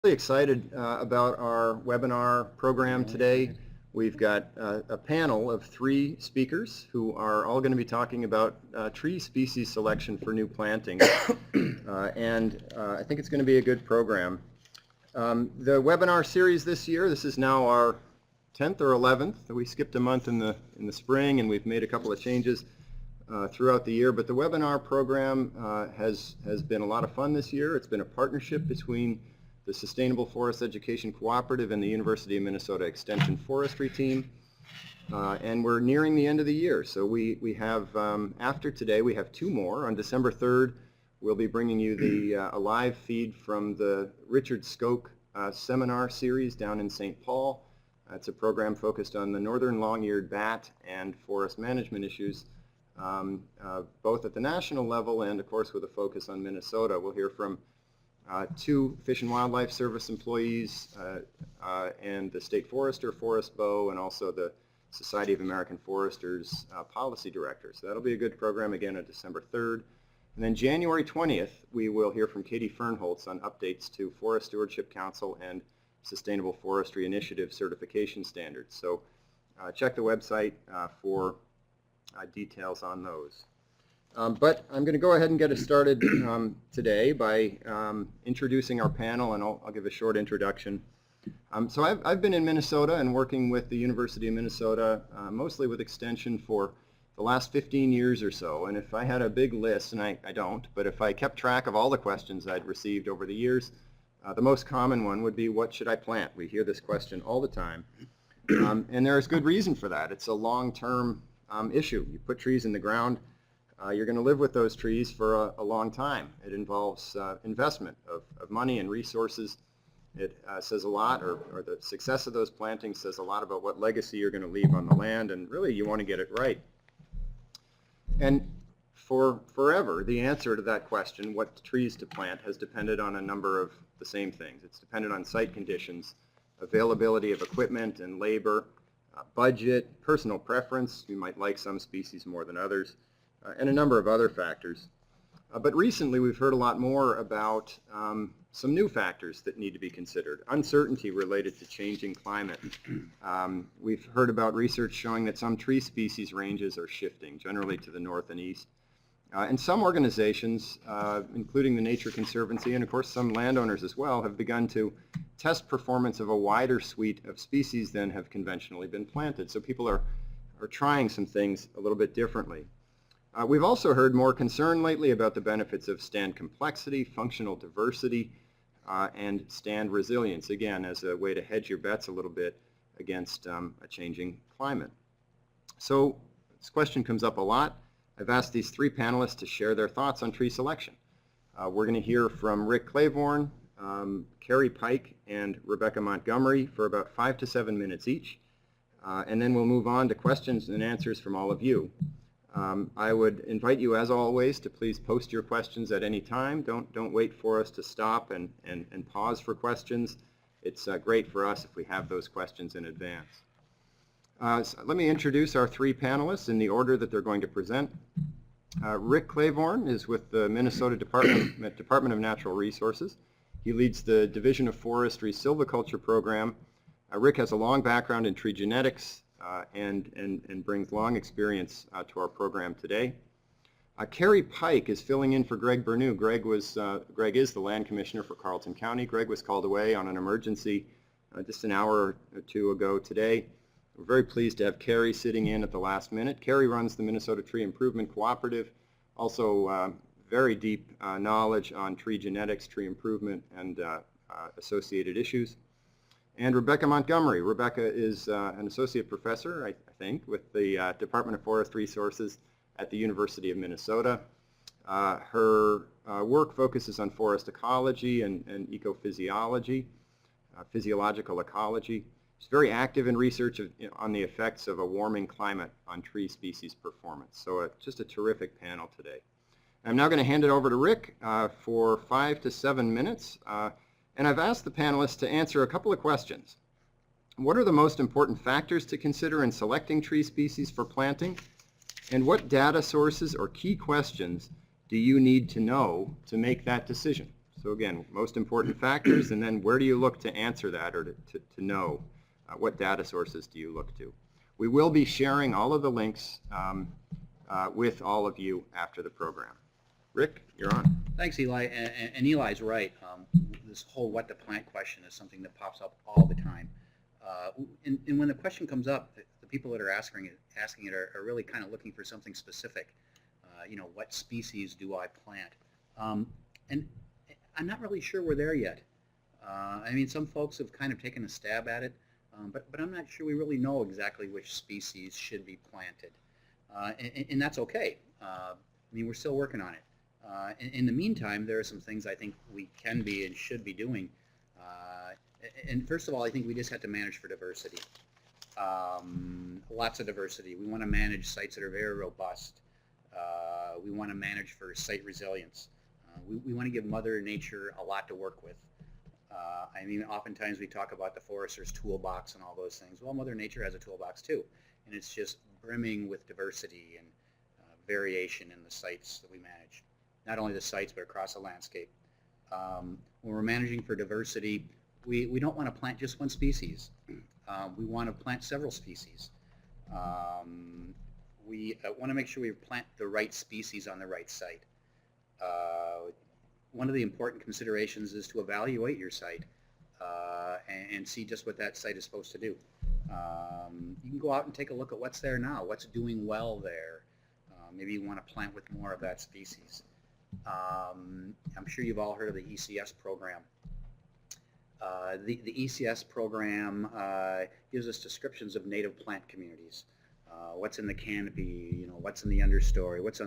Really excited about our webinar program today. We've got a panel of 3 speakers who are all going to be talking about tree species selection for new plantings. I think it's going to be a good program. The webinar series this year, this is now our 10th or 11th. We skipped a month in the spring, and we've made a couple of changes throughout the year. But the webinar program has been a lot of fun this year. It's been a partnership between the Sustainable Forest Education Cooperative and the University of Minnesota Extension Forestry team. And we're nearing the end of the year. So we have, after today, we have 2 more. On December 3rd, we'll be bringing you a live feed from the Richard Skoke seminar series down in St. Paul. It's a program focused on the northern long-eared bat and forest management issues, both at the national level and, of course, with a focus on Minnesota. We'll hear from 2 Fish and Wildlife Service employees and the State Forester, Forest Bow, and also the Society of American Foresters policy director. So that'll be a good program again on December 3rd. And then January 20th, we will hear from Katie Fernholz on updates to Forest Stewardship Council and Sustainable Forestry Initiative certification standards. So check the website for details on those. But I'm going to go ahead and get us started today by introducing our panel, and I'll give a short introduction. So I've been in Minnesota and working with the University of Minnesota, mostly with Extension, for the last 15 years or so. And if I had a big list, and I don't, but if I kept track of all the questions I'd received over the years, the most common one would be, what should I plant? We hear this question all the time. And there is good reason for that. It's a long-term issue. You put trees in the ground, you're going to live with those trees for a long time. It involves investment of money and resources. It says a lot, or the success of those plantings says a lot about what legacy you're going to leave on the land, and really you want to get it right. And for forever, the answer to that question, what trees to plant, has depended on a number of the same things. It's depended on site conditions, availability of equipment and labor, budget, personal preference. You might like some species more than others, and a number of other factors. But recently we've heard a lot more about some new factors that need to be considered. Uncertainty related to changing climate. We've heard about research showing that some tree species ranges are shifting, generally to the north and east. And some organizations, including the Nature Conservancy and of course some landowners as well, have begun to test performance of a wider suite of species than have conventionally been planted. So people are trying some things a little bit differently. We've also heard more concern lately about the benefits of stand complexity, functional diversity, and stand resilience, again, as a way to hedge your bets a little bit against a changing climate. So this question comes up a lot. I've asked these 3 panelists to share their thoughts on tree selection. We're going to hear from Rick Klevorn, Carrie Pike, and Rebecca Montgomery for about 5 to 7 minutes each. And then we'll move on to questions and answers from all of you. I would invite you, as always, to please post your questions at any time. Don't wait for us to stop and pause for questions. It's great for us if we have those questions in advance. So let me introduce our 3 panelists in the order that they're going to present. Rick Klevorn is with the Minnesota Department of Natural Resources. He leads the Division of Forestry Silviculture program. Rick has a long background in tree genetics, and brings long experience to our program today. Carrie Pike is filling in for Greg Bernew. Greg is the land commissioner for Carlton County. Greg was called away on an emergency just an hour or 2 ago today. We're very pleased to have Carrie sitting in at the last minute. Carrie runs the Minnesota Tree Improvement Cooperative, also very deep knowledge on tree genetics, tree improvement, and associated issues. And Rebecca Montgomery. Rebecca is an associate professor, I think, with the Department of Forest Resources at the University of Minnesota. Her work focuses on forest ecology and ecophysiology, physiological ecology. She's very active in research on the effects of a warming climate on tree species performance. So just a terrific panel today. I'm now going to hand it over to Rick for 5 to 7 minutes. And I've asked the panelists to answer a couple of questions. What are the most important factors to consider in selecting tree species for planting? And what data sources or key questions do you need to know to make that decision? So again, most important factors, and then where do you look to answer that or to know? What data sources do you look to? We will be sharing all of the links with all of you after the program. Rick, you're on. Thanks, Eli. And Eli's right. This whole what to plant question is something that pops up all the time. And when the question comes up, the people that are asking it are really kind of looking for something specific. What species do I plant? And I'm not really sure we're there yet. I mean, some folks have kind of taken a stab at it, but I'm not sure we really know exactly which species should be planted. And that's okay. I mean, we're still working on it. In the meantime, there are some things I think we can be and should be doing. And first of all, I think we just have to manage for diversity. Lots of diversity. We want to manage sites that are very robust. We want to manage for site resilience. We want to give Mother Nature a lot to work with. I mean, oftentimes we talk about the forester's toolbox and all those things. Well, Mother Nature has a toolbox too, and it's just brimming with diversity and variation in the sites that we manage. Not only the sites, but across the landscape. When we're managing for diversity, we don't want to plant just one species. We want to plant several species. We want to make sure we plant the right species on the right site. One of the important considerations is to evaluate your site and see just what that site is supposed to do. You can go out and take a look at what's there now, what's doing well there. Maybe you want to plant with more of that species. I'm sure you've all heard of the ECS program. The ECS program gives us descriptions of native plant communities. What's in the canopy, what's in the understory, what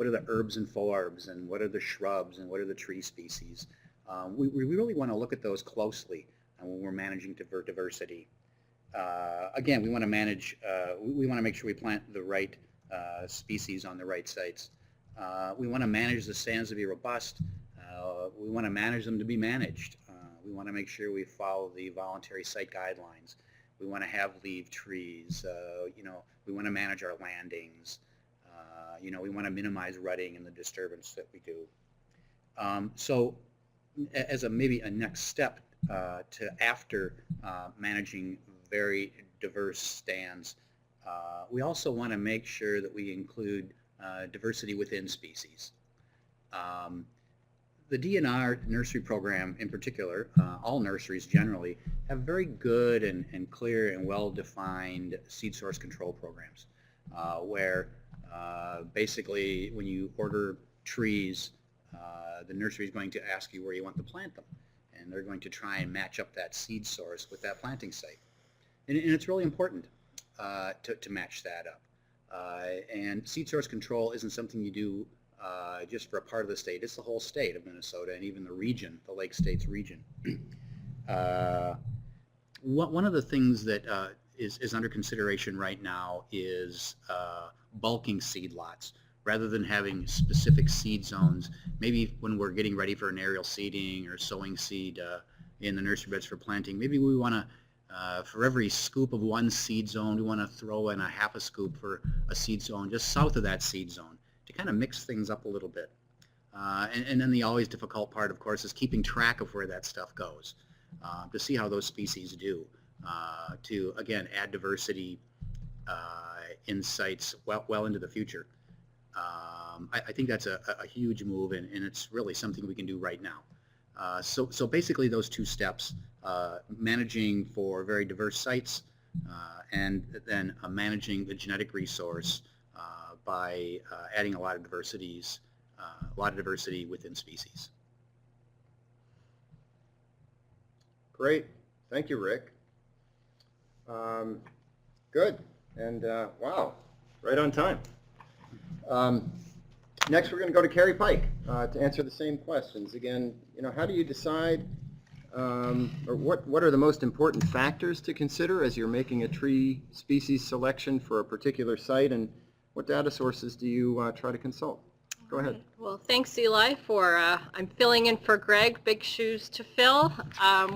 are the herbs and forbs, and what are the shrubs, and what are the tree species. We really want to look at those closely when we're managing diversity. Again, we want to manage, we want to make sure we plant the right species on the right sites. We want to manage the stands to be robust. We want to manage them to be managed. We want to make sure we follow the voluntary site guidelines. We want to have leave trees. We want to manage our landings. We want to minimize rutting and the disturbance that we do. So as maybe a next step to after managing very diverse stands, we also want to make sure that we include diversity within species. The DNR nursery program in particular, all nurseries generally, have very good and clear and well-defined seed source control programs where basically when you order trees, the nursery is going to ask you where you want to plant them, and they're going to try and match up that seed source with that planting site. And it's really important to match that up. And seed source control isn't something you do just for a part of the state. It's the whole state of Minnesota and even the region, the Lake States region. One of the things that is under consideration right now is bulking seed lots. Rather than having specific seed zones, maybe when we're getting ready for an aerial seeding or sowing seed in the nursery beds for planting, maybe we want to, for every scoop of one seed zone, we want to throw in a half a scoop for a seed zone just south of that seed zone to kind of mix things up a little bit. And then the always difficult part, of course, is keeping track of where that stuff goes to see how those species do, to, again, add diversity in sites well into the future. I think that's a huge move, and it's really something we can do right now. So basically those two steps, managing for very diverse sites and then managing the genetic resource by adding a lot of diversity within species. Great. Thank you, Rick. Good. And wow, right on time. Next, we're going to go to Carrie Pike to answer the same questions. Again, how do you decide, or what are the most important factors to consider as you're making a tree species selection for a particular site, and what data sources do you try to consult? Go ahead. Well, thanks, Eli, for I'm filling in for Greg. Big shoes to fill.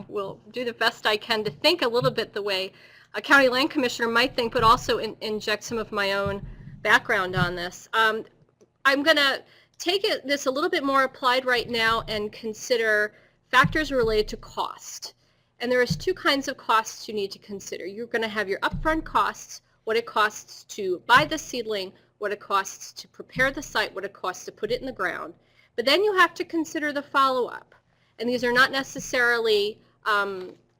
We'll do the best I can to think a little bit the way a county land commissioner might think, but also inject some of my own background on this. I'm going to this a little bit more applied right now and consider factors related to cost. And there is two kinds of costs you need to consider. You're going to have your upfront costs, what it costs to buy the seedling, what it costs to prepare the site, what it costs to put it in the ground. But then you have to consider the follow-up. And these are not necessarily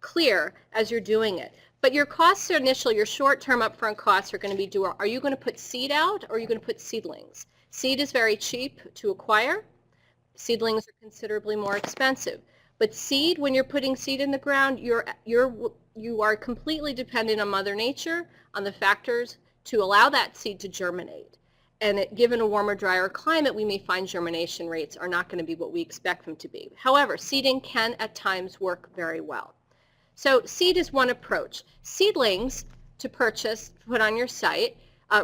clear as you're doing it. But your costs initial, your short-term upfront costs are going to be, are you going to put seed out or are you going to put seedlings? Seed is very cheap to acquire. Seedlings are considerably more expensive. But seed, when you're putting seed in the ground, you are completely dependent on Mother Nature, on the factors to allow that seed to germinate. And given a warmer, drier climate, we may find germination rates are not going to be what we expect them to be. However, seeding can at times work very well. So seed is one approach. Seedlings to purchase, put on your site.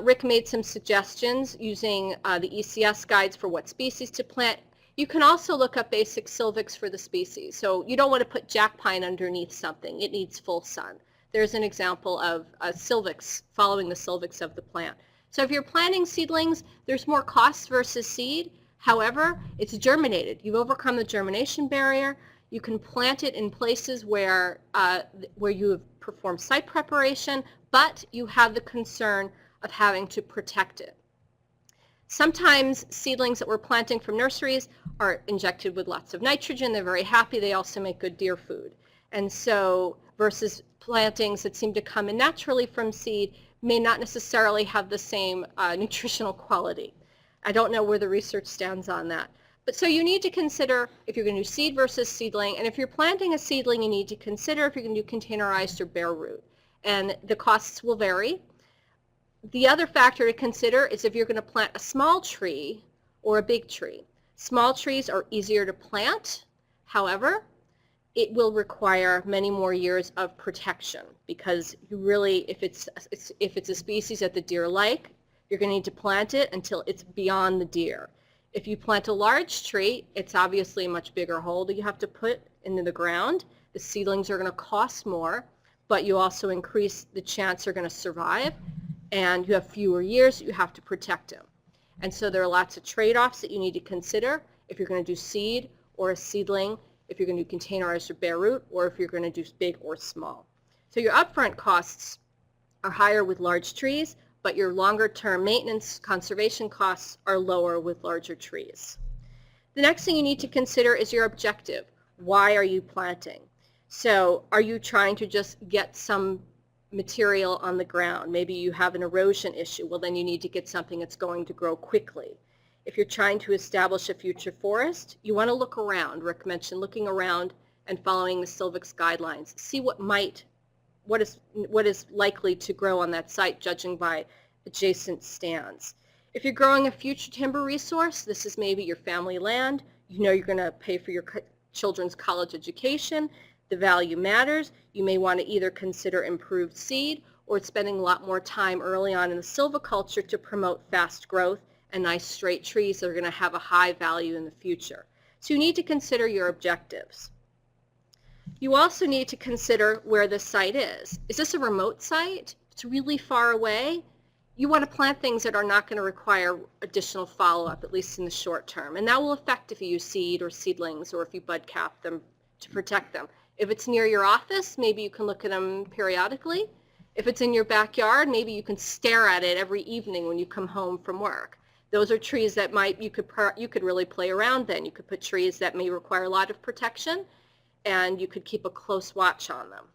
Rick made some suggestions using the ECS guides for what species to plant. You can also look up basic sylvics for the species. So you don't want to put jack pine underneath something. It needs full sun. There's an example of sylvics, following the sylvics of the plant. So if you're planting seedlings, there's more cost versus seed. However, it's germinated. You've overcome the germination barrier. You can plant it in places where you have performed site preparation, but you have the concern of having to protect it. Sometimes seedlings that we're planting from nurseries are injected with lots of nitrogen. They're very happy. They also make good deer food. And so versus plantings that seem to come in naturally from seed may not necessarily have the same nutritional quality. I don't know where the research stands on that. But so you need to consider if you're going to do seed versus seedling, and if you're planting a seedling, you need to consider if you're going to do containerized or bare root. And the costs will vary. The other factor to consider is if you're going to plant a small tree or a big tree. Small trees are easier to plant. However, it will require many more years of protection because you really, if it's a species that the deer like, you're going to need to plant it until it's beyond the deer. If you plant a large tree, it's obviously a much bigger hole that you have to put into the ground. The seedlings are going to cost more, but you also increase the chance they're going to survive, and you have fewer years you have to protect them. And so there are lots of trade-offs that you need to consider if you're going to do seed or a seedling, if you're going to do containerized or bare root, or if you're going to do big or small. So your upfront costs are higher with large trees, but your longer-term maintenance conservation costs are lower with larger trees. The next thing you need to consider is your objective. Why are you planting? So are you trying to just get some material on the ground? Maybe you have an erosion issue. Well, then you need to get something that's going to grow quickly. If you're trying to establish a future forest, you want to look around. Rick mentioned looking around and following the Sylvics guidelines. See what is likely to grow on that site, judging by adjacent stands. If you're growing a future timber resource, this is maybe your family land. You know you're going to pay for your children's college education. The value matters. You may want to either consider improved seed or spending a lot more time early on in the silviculture to promote fast growth and nice straight trees that are going to have a high value in the future. So you need to consider your objectives. You also need to consider where the site is. Is this a remote site? If it's really far away, you want to plant things that are not going to require additional follow-up, at least in the short term. And that will affect if you use seed or seedlings or if you bud cap them to protect them. If it's near your office, maybe you can look at them periodically. If it's in your backyard, maybe you can stare at it every evening when you come home from work. Those are trees that you could really play around then. You could put trees that may require a lot of protection, and you could keep a close watch on them.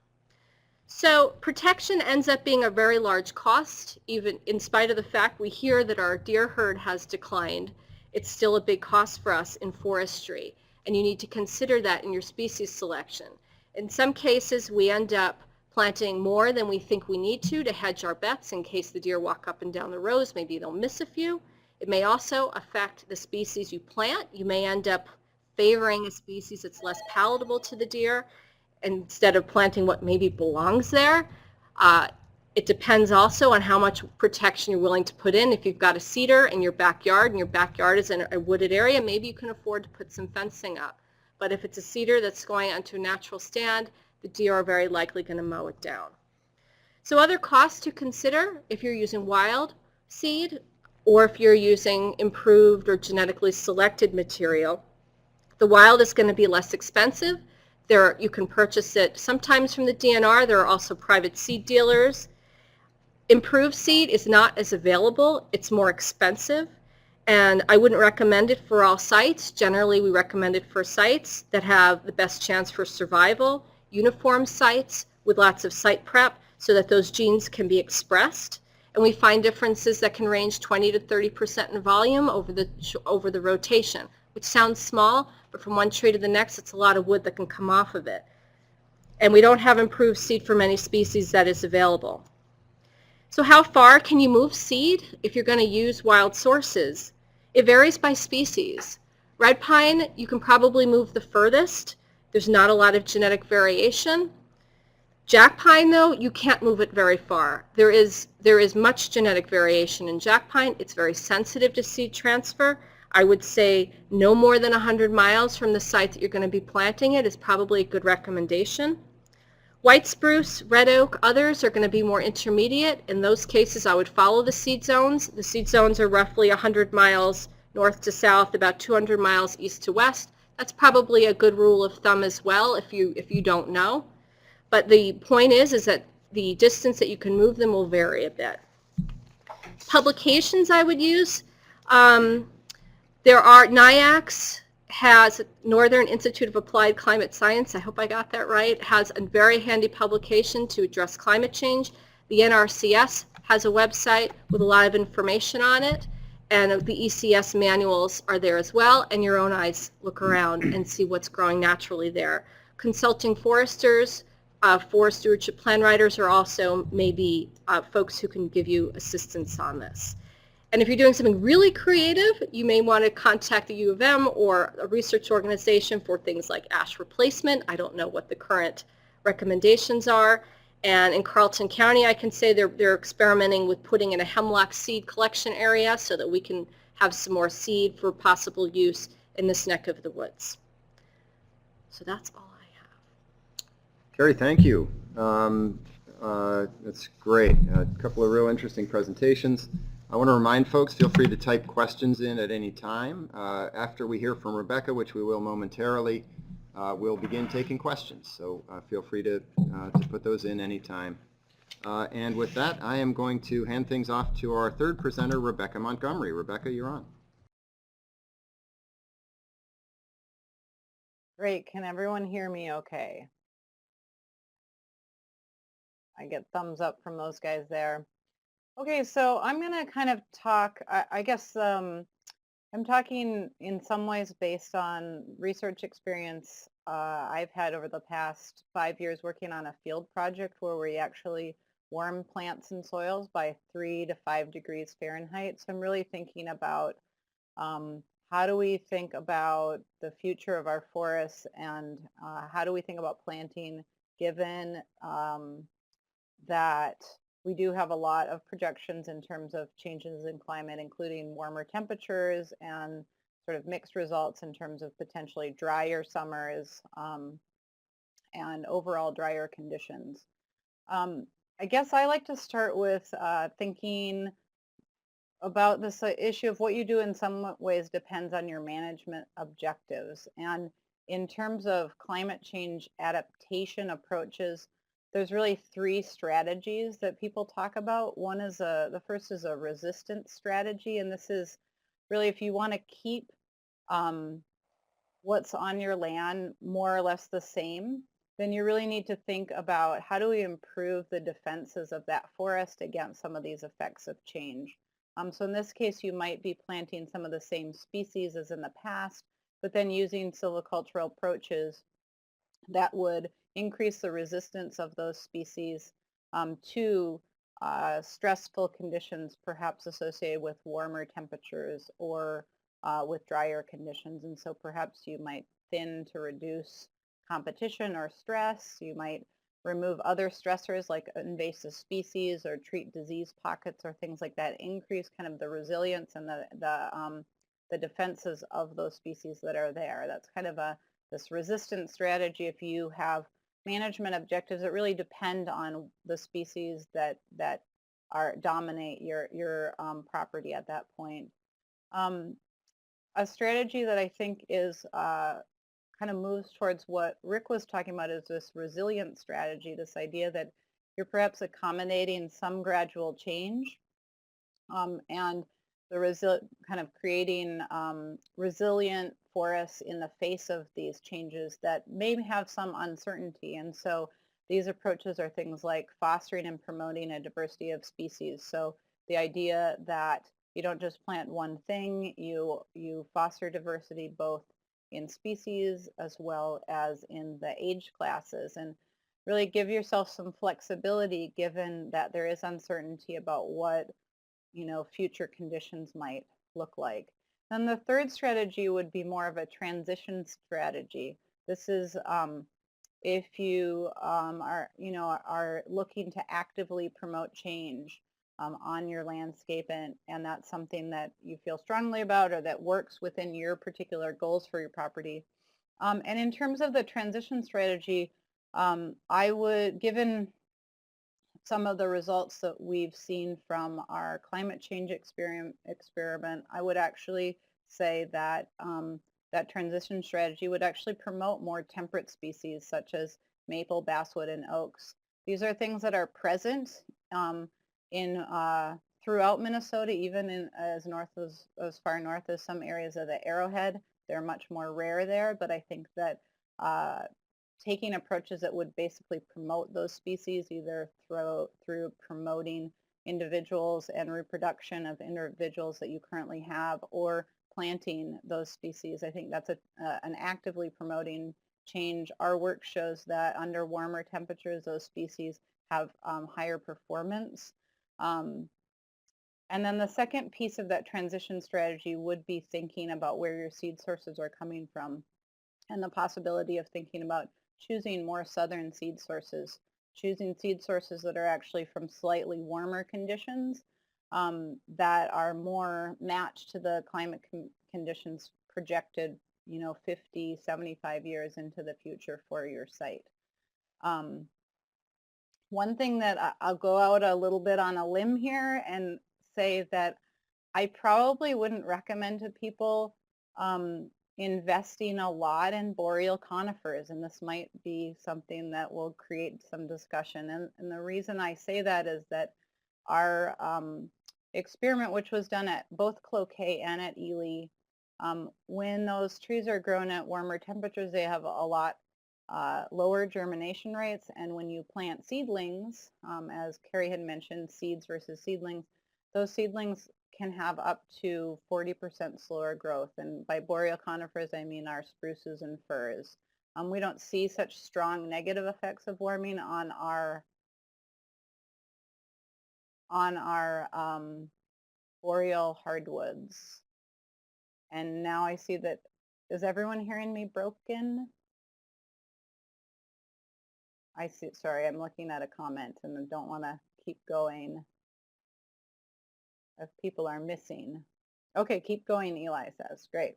So protection ends up being a very large cost, even in spite of the fact we hear that our deer herd has declined. It's still a big cost for us in forestry, and you need to consider that in your species selection. In some cases, we end up planting more than we think we need to hedge our bets in case the deer walk up and down the rows. Maybe they'll miss a few. It may also affect the species you plant. You may end up favoring a species that's less palatable to the deer instead of planting what maybe belongs there. It depends also on how much protection you're willing to put in. If you've got a cedar in your backyard and your backyard is in a wooded area, maybe you can afford to put some fencing up. But if it's a cedar that's going onto a natural stand, the deer are very likely going to mow it down. So other costs to consider if you're using wild seed or if you're using improved or genetically selected material. The wild is going to be less expensive. You can purchase it sometimes from the DNR. There are also private seed dealers. Improved seed is not as available. It's more expensive, and I wouldn't recommend it for all sites. Generally, we recommend it for sites that have the best chance for survival, uniform sites with lots of site prep so that those genes can be expressed. And we find differences that can range 20 to 30% in volume over the rotation, which sounds small, but from one tree to the next, it's a lot of wood that can come off of it. And we don't have improved seed for many species that is available. So how far can you move seed if you're going to use wild sources? It varies by species. Red pine, you can probably move the furthest. There's not a lot of genetic variation. Jack pine, though, you can't move it very far. There is much genetic variation in jack pine. It's very sensitive to seed transfer. I would say no more than 100 miles from the site that you're going to be planting it is probably a good recommendation. White spruce, red oak, others are going to be more intermediate. In those cases, I would follow the seed zones. The seed zones are roughly 100 miles north to south, about 200 miles east to west. That's probably a good rule of thumb as well if you don't know. But the point is that the distance that you can move them will vary a bit. Publications I would use. There are NIACS has Northern Institute of Applied Climate Science, I hope I got that right, has a very handy publication to address climate change. The NRCS has a website with a lot of information on it, and the ECS manuals are there as well, and your own eyes look around and see what's growing naturally there. Consulting foresters, forest stewardship plan writers are also maybe folks who can give you assistance on this. And if you're doing something really creative, you may want to contact the U of M or a research organization for things like ash replacement. I don't know what the current recommendations are. And in Carleton County, I can say they're experimenting with putting in a hemlock seed collection area so that we can have some more seed for possible use in this neck of the woods. So that's all I have. Carrie, thank you. That's great. A couple of real interesting presentations. I want to remind folks, feel free to type questions in at any time. After we hear from Rebecca, which we will momentarily, we'll begin taking questions. So feel free to put those in anytime. And with that, I am going to hand things off to our third presenter, Rebecca Montgomery. Rebecca, you're on. Great. Can everyone hear me okay? I get thumbs up from those guys there. Okay, so I'm going to kind of talk, I guess I'm talking in some ways based on research experience I've had over the past 5 years working on a field project where we actually warm plants and soils by 3 to 5 degrees Fahrenheit. So I'm really thinking about how do we think about the future of our forests, and how do we think about planting given that we do have a lot of projections in terms of changes in climate, including warmer temperatures and sort of mixed results in terms of potentially drier summers and overall drier conditions. I guess I like to start with thinking about this issue of what you do in some ways depends on your management objectives. And in terms of climate change adaptation approaches, there's really 3 strategies that people talk about. One is the first is a resistance strategy, and this is really if you want to keep what's on your land more or less the same, then you really need to think about how do we improve the defenses of that forest against some of these effects of change. So in this case, you might be planting some of the same species as in the past, but then using silvicultural approaches that would increase the resistance of those species to stressful conditions perhaps associated with warmer temperatures or with drier conditions. And so perhaps you might thin to reduce competition or stress. You might remove other stressors like invasive species or treat disease pockets or things like that, increase kind of the resilience and the defenses of those species that are there. That's kind of this resistance strategy. If you have management objectives that really depend on the species that dominate your property at that point. A strategy that I think is kind of moves towards what Rick was talking about is this resilient strategy, this idea that you're perhaps accommodating some gradual change and the kind of creating resilient forests in the face of these changes that may have some uncertainty. And so these approaches are things like fostering and promoting a diversity of species. So the idea that you don't just plant one thing, you foster diversity both in species as well as in the age classes, and really give yourself some flexibility given that there is uncertainty about what future conditions might look like. Then the third strategy would be more of a transition strategy. This is if you are looking to actively promote change on your landscape, and that's something that you feel strongly about or that works within your particular goals for your property. And in terms of the transition strategy, I would, given some of the results that we've seen from our climate change experiment, I would actually say that that transition strategy would actually promote more temperate species such as maple, basswood, and oaks. These are things that are present throughout Minnesota, even as far north as some areas of the Arrowhead. They're much more rare there, but I think that taking approaches that would basically promote those species, either through promoting individuals and reproduction of individuals that you currently have, or planting those species. I think that's an actively promoting change. Our work shows that under warmer temperatures, those species have higher performance. And then the second piece of that transition strategy would be thinking about where your seed sources are coming from, and the possibility of thinking about choosing more southern seed sources, choosing seed sources that are actually from slightly warmer conditions that are more matched to the climate conditions projected 50, 75 years into the future for your site. One thing that I'll go out a little bit on a limb here and say that I probably wouldn't recommend to people investing a lot in boreal conifers, and this might be something that will create some discussion. And the reason I say that is that our experiment, which was done at both Cloquet and at Ely, when those trees are grown at warmer temperatures, they have a lot lower germination rates, and when you plant seedlings, as Carrie had mentioned, seeds versus seedlings, those seedlings can have up to 40% slower growth. And by boreal conifers, I mean our spruces and firs. We don't see such strong negative effects of warming on our boreal hardwoods. And now I see that, is everyone hearing me broken? I see, sorry, I'm looking at a comment and I don't want to keep going if people are missing. Okay, keep going, Eli says. Great.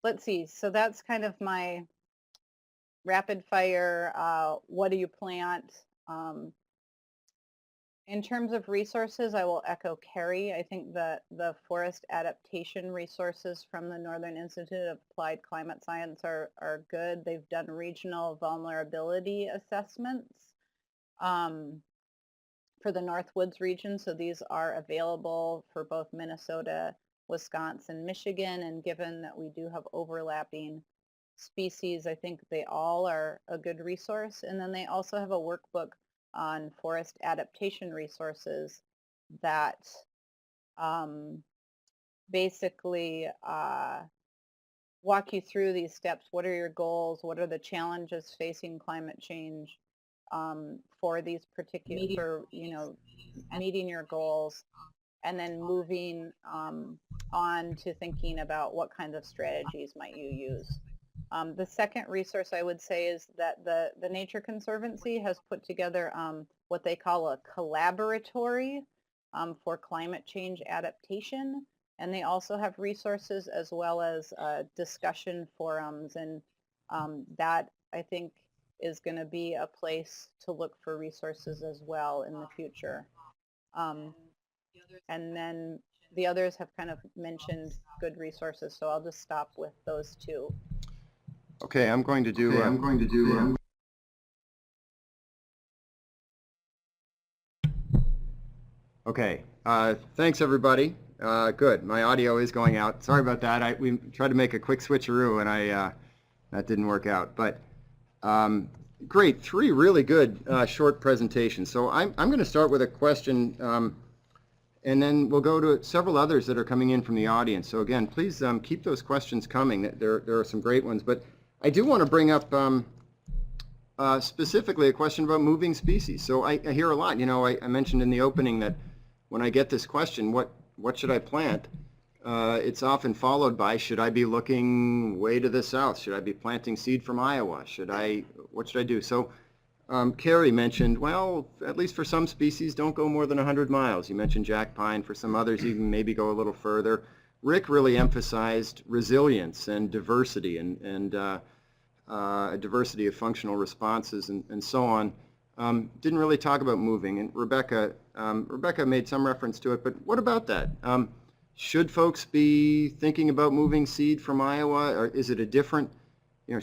Let's see. So that's kind of my rapid fire, what do you plant? In terms of resources, I will echo Carrie. I think that the forest adaptation resources from the Northern Institute of Applied Climate Science are good. They've done regional vulnerability assessments for the North Woods region, so these are available for both Minnesota, Wisconsin, Michigan, and given that we do have overlapping species, I think they all are a good resource. And then they also have a workbook on forest adaptation resources that basically walk you through these steps. What are your goals? What are the challenges facing climate change for these particular, meeting your goals, and then moving on to thinking about what kinds of strategies might you use. The second resource I would say is that the Nature Conservancy has put together what they call a collaboratory for climate change adaptation, and they also have resources as well as discussion forums, and that I think is going to be a place to look for resources as well in the future. And then the others have kind of mentioned good resources, so I'll just stop with those two. Okay, I'm going to do. Okay, thanks everybody. Good, my audio is going out. Sorry about that. We tried to make a quick switcheroo and that didn't work out. But great, 3 really good short presentations. So I'm going to start with a question, and then we'll go to several others that are coming in from the audience. So again, please keep those questions coming. There are some great ones. But I do want to bring up specifically a question about moving species. So I hear a lot. You know, I mentioned in the opening that when I get this question, what should I plant? It's often followed by, should I be looking way to the south? Should I be planting seed from Iowa? What should I do? So Carrie mentioned, well, at least for some species, don't go more than 100 miles. You mentioned jack pine. For some others, you can maybe go a little further. Rick really emphasized resilience and diversity and a diversity of functional responses and so on. Didn't really talk about moving, and Rebecca made some reference to it, but what about that? Should folks be thinking about moving seed from Iowa, or is it a different, you know,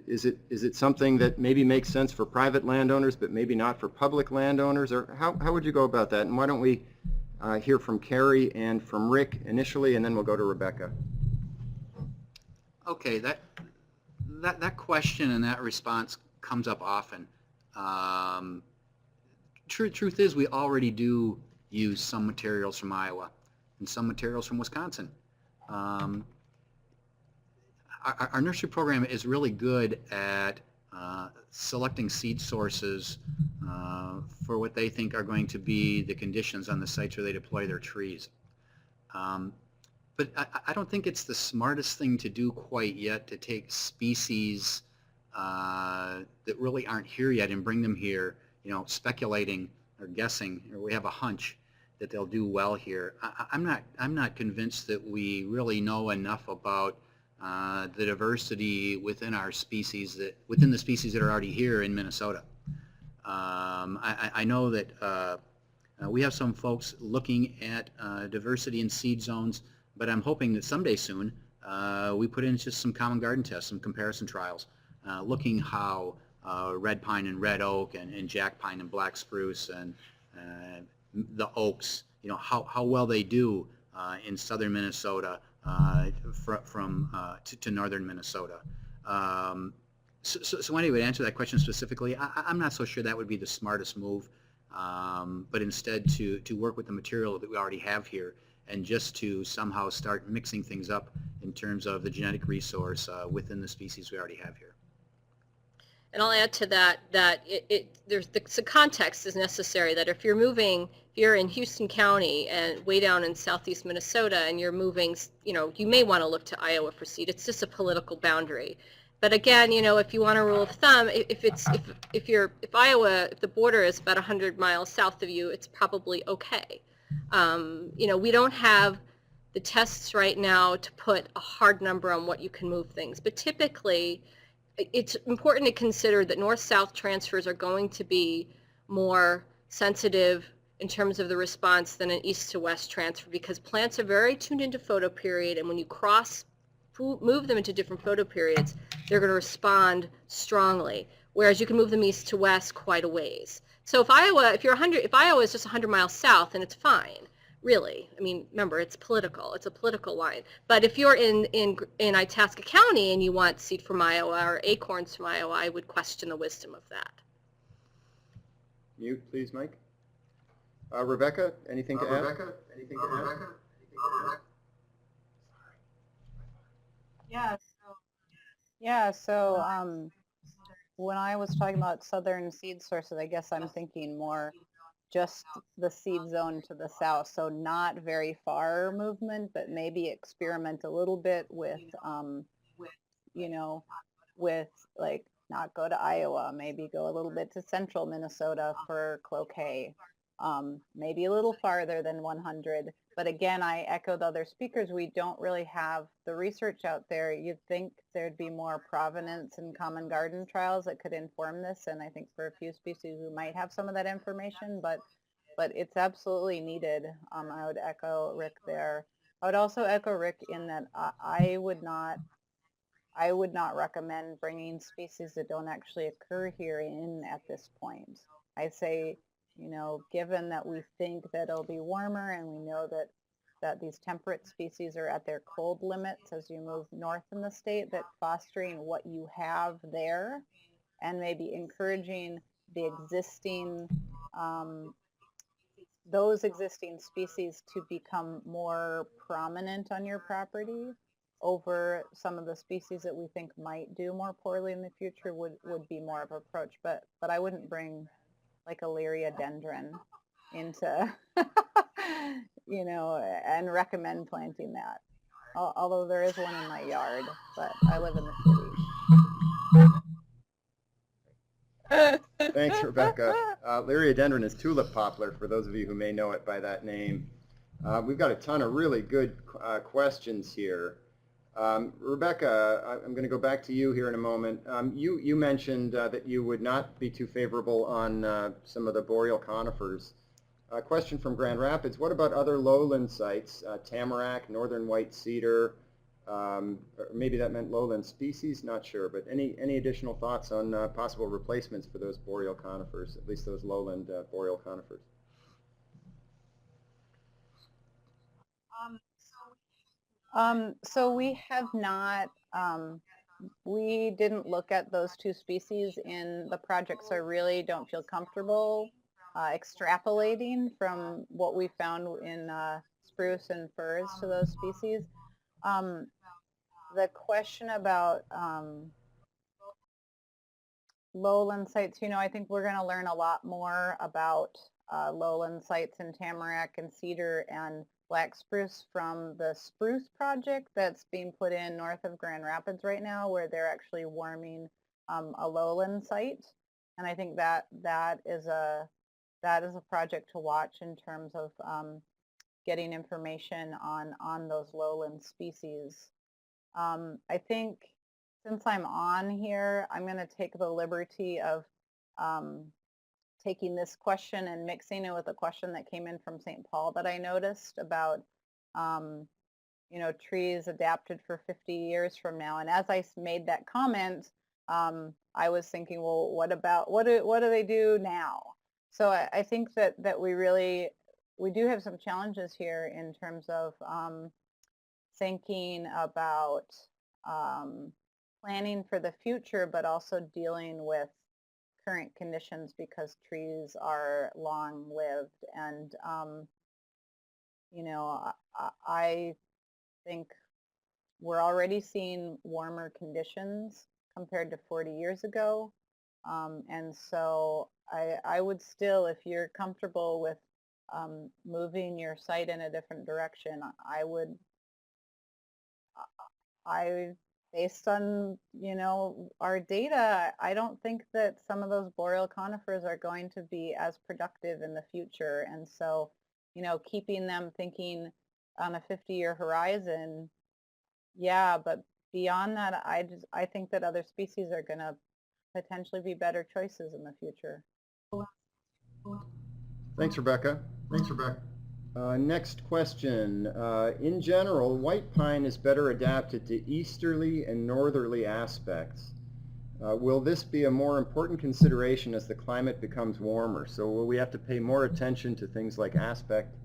is it something that maybe makes sense for private landowners but maybe not for public landowners, or how would you go about that? And why don't we hear from Carrie and from Rick initially, and then we'll go to Rebecca. Okay, that question and that response comes up often. Truth is, we already do use some materials from Iowa and some materials from Wisconsin. Our nursery program is really good at selecting seed sources for what they think are going to be the conditions on the sites where they deploy their trees. But I don't think it's the smartest thing to do quite yet to take species that really aren't here yet and bring them here, you know, speculating or guessing, or we have a hunch that they'll do well here. I'm not convinced that we really know enough about the diversity within our species, within the species that are already here in Minnesota. I know that we have some folks looking at diversity in seed zones, but I'm hoping that someday soon we put in just some common garden tests, some comparison trials, looking how red pine and red oak and jack pine and black spruce and the oaks, you know, how well they do in southern Minnesota to northern Minnesota. So anyway, to answer that question specifically, I'm not so sure that would be the smartest move, but instead to work with the material that we already have here and just to somehow start mixing things up in terms of the genetic resource within the species we already have here. And I'll add to that there's the context is necessary, that if you're in Houston County and way down in southeast Minnesota and you're moving, you know, you may want to look to Iowa for seed. It's just a political boundary. But again, you know, if you want a rule of thumb, if the border is about 100 miles south of you, it's probably okay. You know, we don't have the tests right now to put a hard number on what you can move things, but typically it's important to consider that north-south transfers are going to be more sensitive in terms of the response than an east-to-west transfer, because plants are very tuned into photoperiod, and when you move them into different photoperiods, they're going to respond strongly, whereas you can move them east to west quite a ways. So if Iowa is just 100 miles south, then it's fine, really. I mean, remember, it's a political line. But if you're in Itasca County and you want seed from Iowa or acorns from Iowa, I would question the wisdom of that. Mute, please, Mike. Rebecca, anything to add? Yeah, so when I was talking about southern seed sources, I guess I'm thinking more just the seed zone to the south, so not very far movement, but maybe experiment a little bit with, you know, with like not go to Iowa, maybe go a little bit to central Minnesota for cloquet, maybe a little farther than 100. But again, I echo the other speakers, we don't really have the research out there. You'd think there'd be more provenance and common garden trials that could inform this, and I think for a few species we might have some of that information, but it's absolutely needed. I would echo Rick there. I would also echo Rick in that I would not recommend bringing species that don't actually occur here in at this point. I say, you know, given that we think that it'll be warmer and we know that these temperate species are at their cold limits as you move north in the state, that fostering what you have there and maybe encouraging the existing, those existing species to become more prominent on your property over some of the species that we think might do more poorly in the future would be more of an approach. But I wouldn't bring like a Liriodendron into, you know, and recommend planting that. Although there is one in my yard, but I live in the city. Thanks, Rebecca. Liriodendron is tulip poplar, for those of you who may know it by that name. We've got a ton of really good questions here. Rebecca, I'm going to go back to you here in a moment. You mentioned that you would not be too favorable on some of the boreal conifers. A question from Grand Rapids, what about other lowland sites, tamarack, northern white cedar, or maybe that meant lowland species, not sure, but any additional thoughts on possible replacements for those boreal conifers, at least those lowland boreal conifers? So we have not, we didn't look at those two species in the project, so I really don't feel comfortable extrapolating from what we found in spruce and firs to those species. The question about lowland sites, you know, I think we're going to learn a lot more about lowland sites in tamarack and cedar and black spruce from the spruce project that's being put in north of Grand Rapids right now, where they're actually warming a lowland site. And I think that is a project to watch in terms of getting information on those lowland species. I think since I'm on here, I'm going to take the liberty of taking this question and mixing it with a question that came in from St. Paul that I noticed about, you know, trees adapted for 50 years from now. And as I made that comment, I was thinking, well, what do they do now? So I think that we do have some challenges here in terms of thinking about planning for the future, but also dealing with current conditions because trees are long-lived. And, you know, I think we're already seeing warmer conditions compared to 40 years ago. And so I would still, if you're comfortable with moving your site in a different direction, based on, you know, our data, I don't think that some of those boreal conifers are going to be as productive in the future. And so, you know, keeping them thinking on a 50-year horizon, yeah, but beyond that, I think that other species are going to potentially be better choices in the future. Thanks, Rebecca. Next question. In general, white pine is better adapted to easterly and northerly aspects. Will this be a more important consideration as the climate becomes warmer? So will we have to pay more attention to things like aspect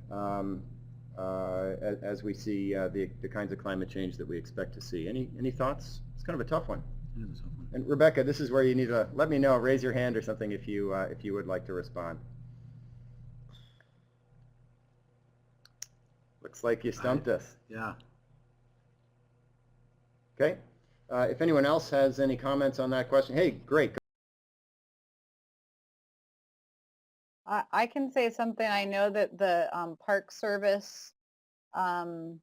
as we see the kinds of climate change that we expect to see? Any thoughts? It's kind of a tough one. It is a tough one. And Rebecca, this is where you need to let me know, raise your hand or something if you would like to respond. Looks like you stumped us. Yeah. Okay. If anyone else has any comments on that question, hey, great. I can say something. I know that the Park Service and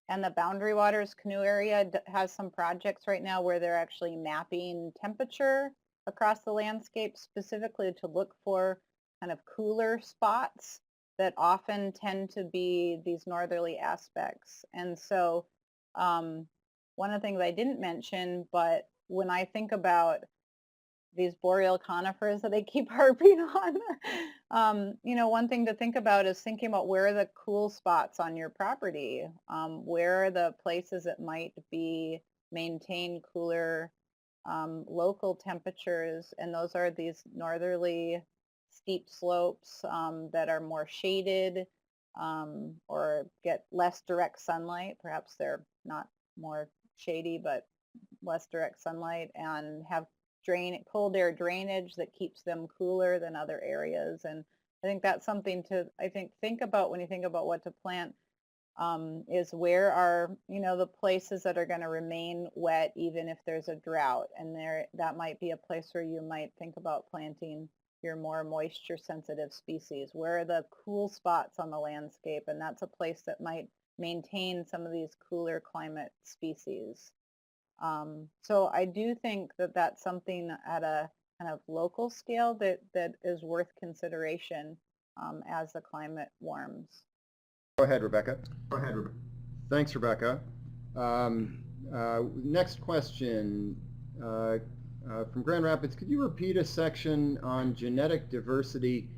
the Boundary Waters canoe area has some projects right now where they're actually mapping temperature across the landscape specifically to look for kind of cooler spots that often tend to be these northerly aspects. And so one of the things I didn't mention, but when I think about these boreal conifers that I keep harping on, one thing to think about is thinking about where are the cool spots on your property, where are the places that might be maintain cooler local temperatures, and those are these northerly steep slopes that are more shaded or get less direct sunlight. Perhaps they're not more shady, but less direct sunlight, and have cold air drainage that keeps them cooler than other areas. And I think that's something to think about when you think about what to plant, is where are the places that are going to remain wet even if there's a drought, and that might be a place where you might think about planting your more moisture sensitive species. Where are the cool spots on the landscape, and that's a place that might maintain some of these cooler climate species. So I do think that that's something at a kind of local scale that is worth consideration as the climate warms. Go ahead, Rebecca. Thanks, Rebecca. Next question from Grand Rapids. Could you repeat a section on genetic diversity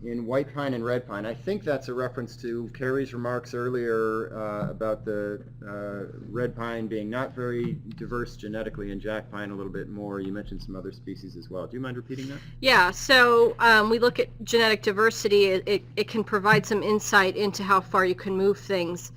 in white pine and red pine? I think that's a reference to Carrie's remarks earlier about the red pine being not very diverse genetically, and jack pine a little bit more. You mentioned some other species as well. Do you mind repeating that? Yeah, so we look at genetic diversity. It can provide some insight into how far you can move things.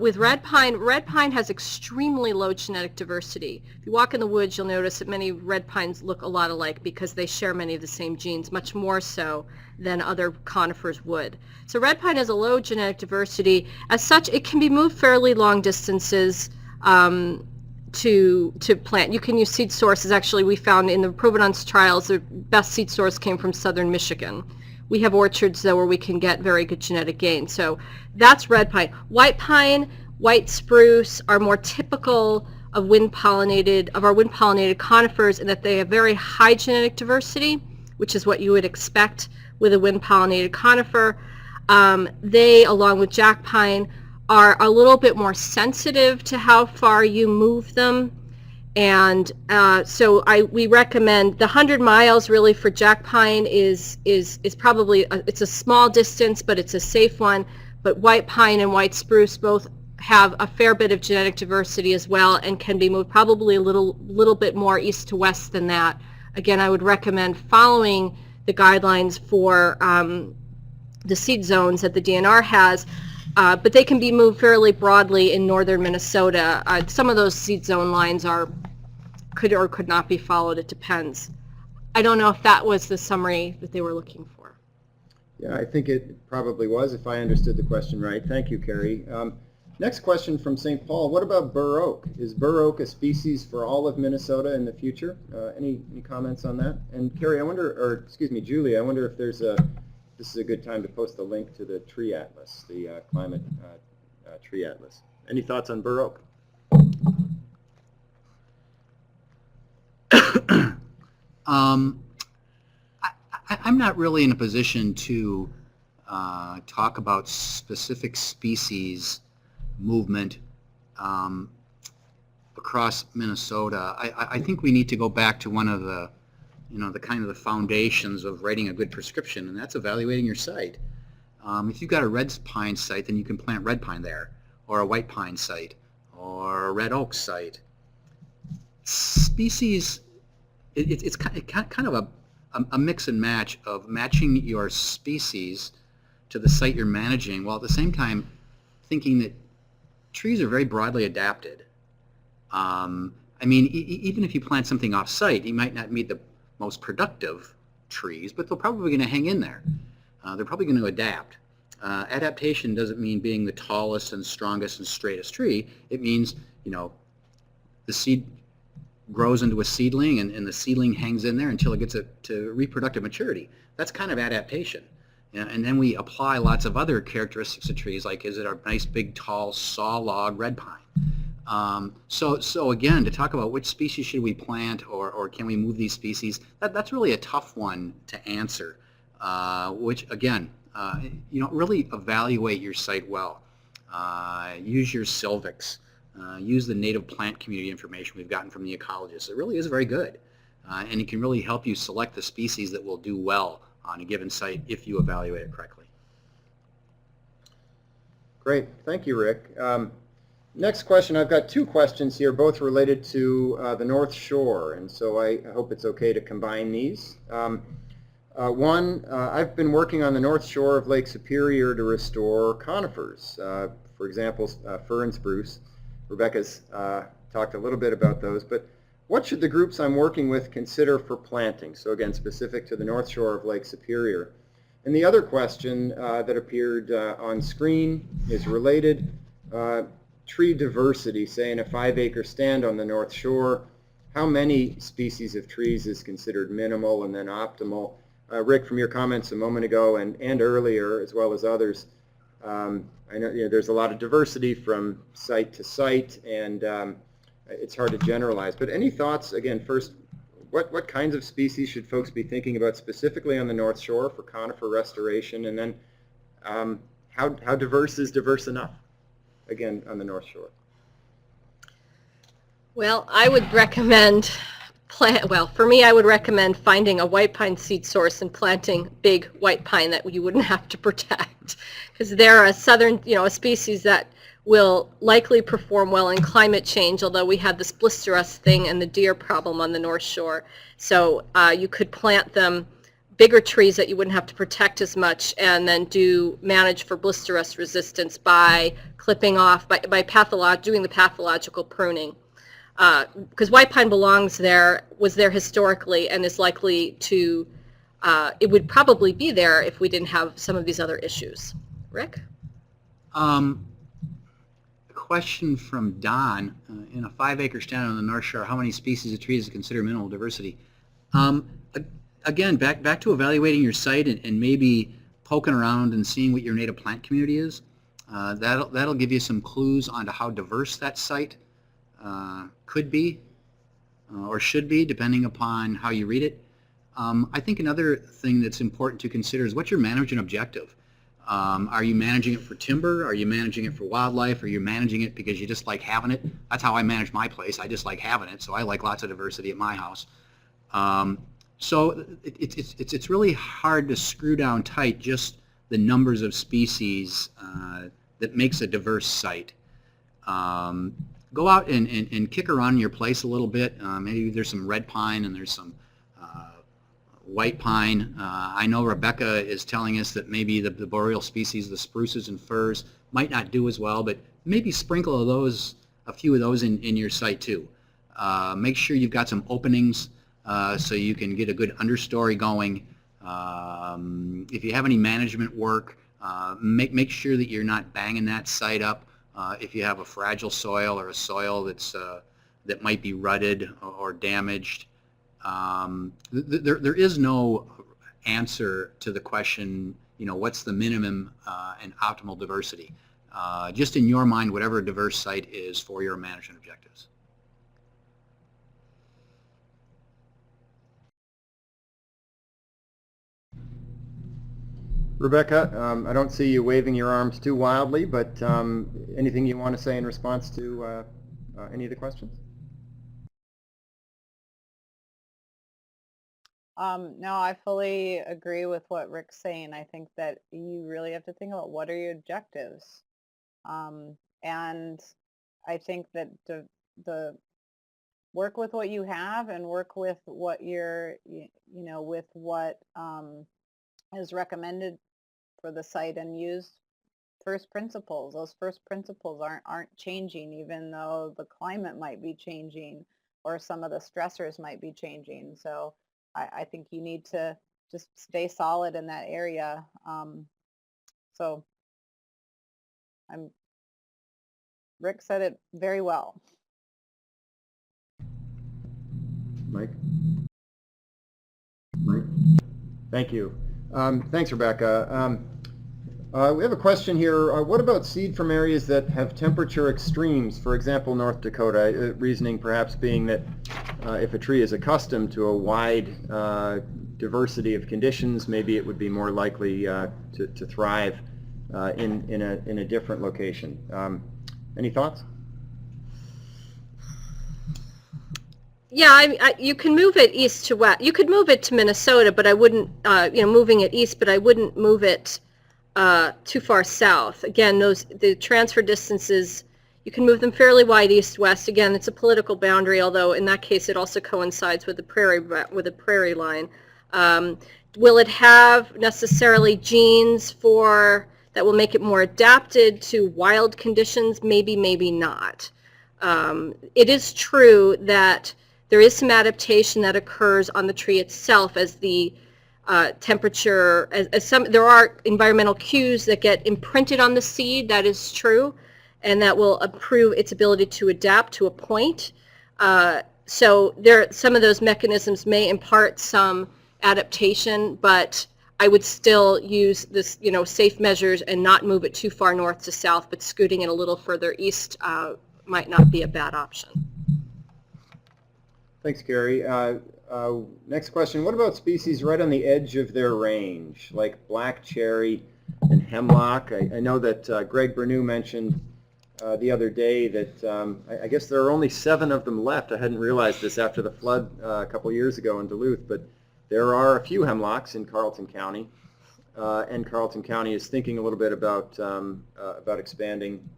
With red pine has extremely low genetic diversity. If you walk in the woods, you'll notice that many red pines look a lot alike because they share many of the same genes, much more so than other conifers would. So red pine has a low genetic diversity. As such, it can be moved fairly long distances to plant. You can use seed sources. Actually, we found in the Provenance trials, the best seed source came from southern Michigan. We have orchards, though, where we can get very good genetic gain. So that's red pine. White pine, white spruce are more typical of our wind-pollinated conifers in that they have very high genetic diversity, which is what you would expect with a wind-pollinated conifer. They, along with jack pine, are a little bit more sensitive to how far you move them. And so we recommend the 100 miles really for jack pine is probably, it's a small distance, but it's a safe one. But white pine and white spruce both have a fair bit of genetic diversity as well and can be moved probably a little bit more east to west than that. Again, I would recommend following the guidelines for the seed zones that the DNR has. But they can be moved fairly broadly in northern Minnesota. Some of those seed zone lines could or could not be followed. It depends. I don't know if that was the summary that they were looking for. Yeah, I think it probably was, if I understood the question right. Thank you, Carrie. Next question from St. Paul. What about Baroque? Is Baroque a species for all of Minnesota in the future? Any comments on that? And Carrie, Julie, I wonder if this is a good time to post the link to the tree atlas, the climate tree atlas. Any thoughts on Baroque? I'm not really in a position to talk about specific species movement across Minnesota. I think we need to go back to one of the the foundations of writing a good prescription, and that's evaluating your site. If you've got a red pine site, then you can plant red pine there, or a white pine site, or a red oak site. Species, it's kind of a mix and match of matching your species to the site you're managing, while at the same time thinking that trees are very broadly adapted. Even if you plant something off-site, you might not meet the most productive trees, but they're probably going to hang in there. They're probably going to adapt. Adaptation doesn't mean being the tallest and strongest and straightest tree. It means, the seed grows into a seedling, and the seedling hangs in there until it gets to reproductive maturity. That's kind of adaptation. And then we apply lots of other characteristics of trees, like is it a nice big tall saw log red pine? So again, to talk about which species should we plant, or can we move these species, that's really a tough one to answer. which again, really evaluate your site well. Use your Silvics. Use the native plant community information we've gotten from the ecologists. It really is very good. And it can really help you select the species that will do well on a given site if you evaluate it correctly. Great. Thank you, Rick. Next question. I've got two questions here, both related to the North Shore, and so I hope it's okay to combine these. One, I've been working on the North Shore of Lake Superior to restore conifers, for example, fir and spruce. Rebecca's talked a little bit about those, but what should the groups I'm working with consider for planting? So again, specific to the North Shore of Lake Superior. And the other question that appeared on screen is related. Tree diversity, say in a 5-acre stand on the North Shore, how many species of trees is considered minimal and then optimal? Rick, from your comments a moment ago and earlier, as well as others, I know there's a lot of diversity from site to site, and it's hard to generalize. But any thoughts, again, first, what kinds of species should folks be thinking about specifically on the North Shore for conifer restoration, and then how diverse is diverse enough, again, on the North Shore? Well, I would recommend for me, I would recommend finding a white pine seed source and planting big white pine that you wouldn't have to protect, because they're a southern, a species that will likely perform well in climate change, although we had this blister rust thing and the deer problem on the North Shore. So you could plant them bigger trees that you wouldn't have to protect as much, and then manage for blister rust resistance by clipping off, by doing the pathological pruning. Because white pine was there historically, and is likely to, it would probably be there if we didn't have some of these other issues. Rick? Question from Don. In a 5-acre stand on the North Shore, how many species of trees is considered minimal diversity? Again, back to evaluating your site and maybe poking around and seeing what your native plant community is. That'll give you some clues onto how diverse that site could be or should be, depending upon how you read it. I think another thing that's important to consider is what's your management objective. Are you managing it for timber? Are you managing it for wildlife? Are you managing it because you just like having it? That's how I manage my place. I just like having it, so I like lots of diversity at my house. So it's really hard to screw down tight just the numbers of species that makes a diverse site. Go out and kick around your place a little bit. Maybe there's some red pine and there's some white pine. I know Rebecca is telling us that maybe the boreal species, the spruces and firs, might not do as well, but maybe sprinkle a few of those in your site too. Make sure you've got some openings so you can get a good understory going. If you have any management work, make sure that you're not banging that site up. If you have a fragile soil or a soil that might be rutted or damaged. There is no answer to the question, what's the minimum and optimal diversity. Just in your mind, whatever a diverse site is for your management objectives. Rebecca, I don't see you waving your arms too wildly, but anything you want to say in response to any of the questions? No, I fully agree with what Rick's saying. I think that you really have to think about what are your objectives. And I think that the work with what you have and work with what with what is recommended for the site, and use first principles. Those first principles aren't changing, even though the climate might be changing or some of the stressors might be changing. So I think you need to just stay solid in that area. So Rick said it very well. Mike? Thank you. Thanks, Rebecca. We have a question here. What about seed from areas that have temperature extremes, for example, North Dakota? Reasoning perhaps being that if a tree is accustomed to a wide diversity of conditions, maybe it would be more likely to thrive in a different location. Any thoughts? Yeah, you can move it east to west. You could move it to Minnesota, but I wouldn't, moving it east, but I wouldn't move it too far south. Again, the transfer distances, you can move them fairly wide east-west. Again, it's a political boundary, although in that case it also coincides with the prairie line. Will it have necessarily genes that will make it more adapted to wild conditions? Maybe, maybe not. It is true that there is some adaptation that occurs on the tree itself as the temperature, there are environmental cues that get imprinted on the seed, that is true, and that will improve its ability to adapt to a point. So some of those mechanisms may impart some adaptation, but I would still use this, safe measures and not move it too far north to south, but scooting it a little further east might not be a bad option. Thanks, Carrie. Next question, what about species right on the edge of their range, like black cherry and hemlock? I know that Greg Bernew mentioned the other day that I guess there are only 7 of them left. I hadn't realized this after the flood a couple years ago in Duluth, but there are a few hemlocks in Carleton County, and Carleton County is thinking a little bit about expanding